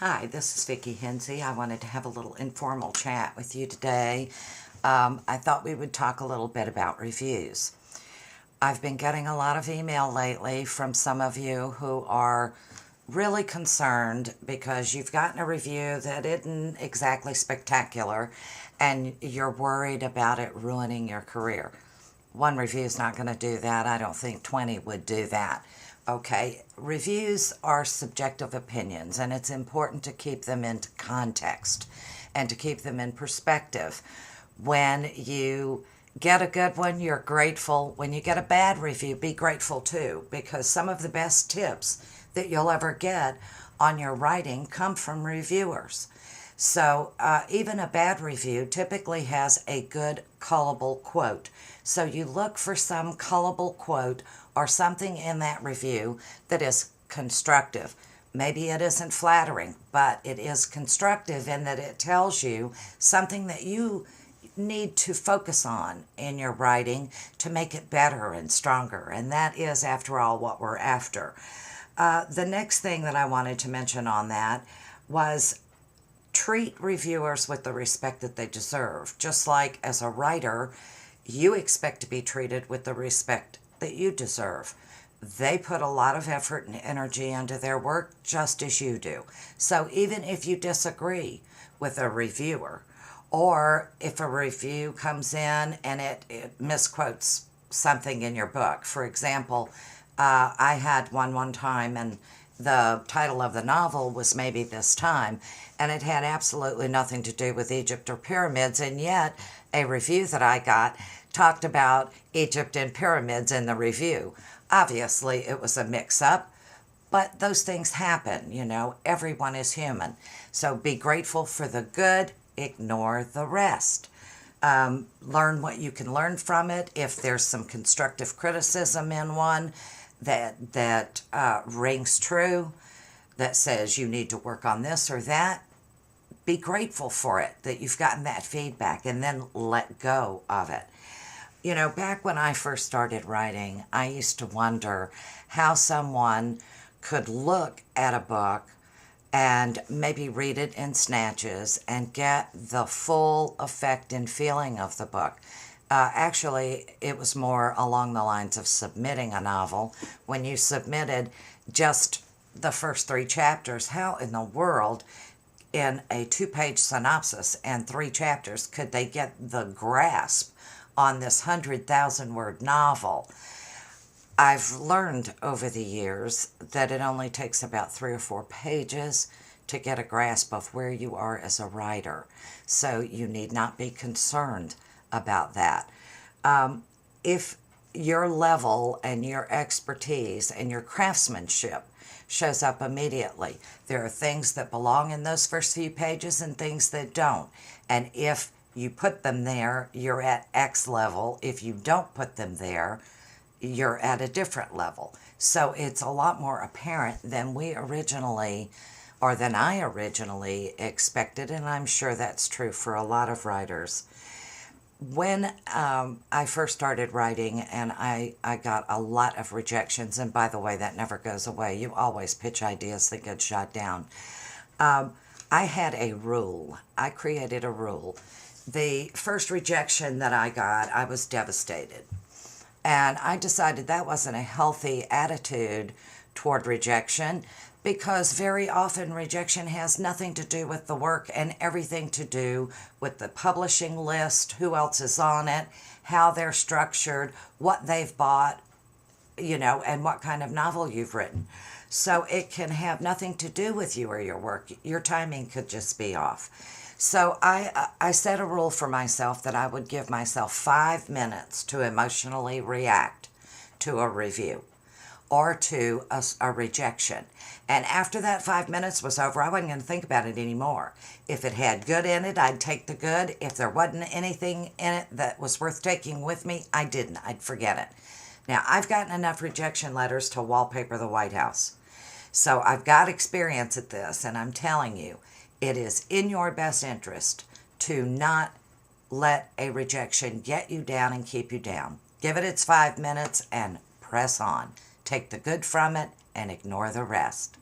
Hi, this is Vicki Hinze. I wanted to have a little informal chat with you today. I thought we would talk a little bit about reviews. I've been getting a lot of email lately from some of you who are really concerned because you've gotten a review that isn't exactly spectacular and you're worried about it ruining your career. One review is not going to do that. I don't think 20 would do that. Okay, reviews are subjective opinions, and it's important to keep them into context and to keep them in perspective. When you get a good one, you're grateful. When you get a bad review, be grateful too, because some of the best tips that you'll ever get on your writing come from reviewers. So even a bad review typically has a good cullable quote. So you look for some cullable quote or something in that review that is constructive. Maybe it isn't flattering, but it is constructive in that it tells you something that you need to focus on in your writing to make it better and stronger. And that is, after all, what we're after. The next thing that I wanted to mention on that was treat reviewers with the respect that they deserve. Just like as a writer, you expect to be treated with the respect that you deserve. They put a lot of effort and energy into their work just as you do. So even if you disagree with a reviewer, or if a review comes in and it misquotes something in your book. For example, I had one time, and the title of the novel was Maybe This Time, and it had absolutely nothing to do with Egypt or pyramids, and yet a review that I got talked about Egypt and pyramids in the review. Obviously, it was a mix-up, but those things happen, everyone is human. So be grateful for the good, ignore the rest. Learn what you can learn from it. If there's some constructive criticism in one that rings true, that says you need to work on this or that, be grateful for it, that you've gotten that feedback, and then let go of it. Back when I first started writing, I used to wonder how someone could look at a book and maybe read it in snatches and get the full effect and feeling of the book. Actually, it was more along the lines of submitting a novel. When you submitted just the first 3 chapters, how in the world, in a 2-page synopsis and 3 chapters, could they get the grasp on this 100,000-word novel? I've learned over the years that it only takes about 3 or 4 pages to get a grasp of where you are as a writer. So you need not be concerned about that. If your level and your expertise and your craftsmanship shows up immediately, there are things that belong in those first few pages and things that don't. And if you put them there, you're at X level. If you don't put them there, you're at a different level. So it's a lot more apparent than I originally expected, and I'm sure that's true for a lot of writers. When I first started writing, and I got a lot of rejections, and by the way, that never goes away. You always pitch ideas that get shot down. I had a rule. I created a rule. The first rejection that I got, I was devastated. And I decided that wasn't a healthy attitude toward rejection, because very often rejection has nothing to do with the work and everything to do with the publishing list, who else is on it, how they're structured, what they've bought, and what kind of novel you've written. So it can have nothing to do with you or your work. Your timing could just be off. So I set a rule for myself that I would give myself 5 minutes to emotionally react to a review or to a rejection. And after that 5 minutes was over, I wasn't going to think about it anymore. If it had good in it, I'd take the good. If there wasn't anything in it that was worth taking with me, I didn't. I'd forget it. Now, I've gotten enough rejection letters to wallpaper the White House. So I've got experience at this, and I'm telling you, it is in your best interest to not let a rejection get you down and keep you down. Give it its 5 minutes and press on. Take the good from it and ignore the rest.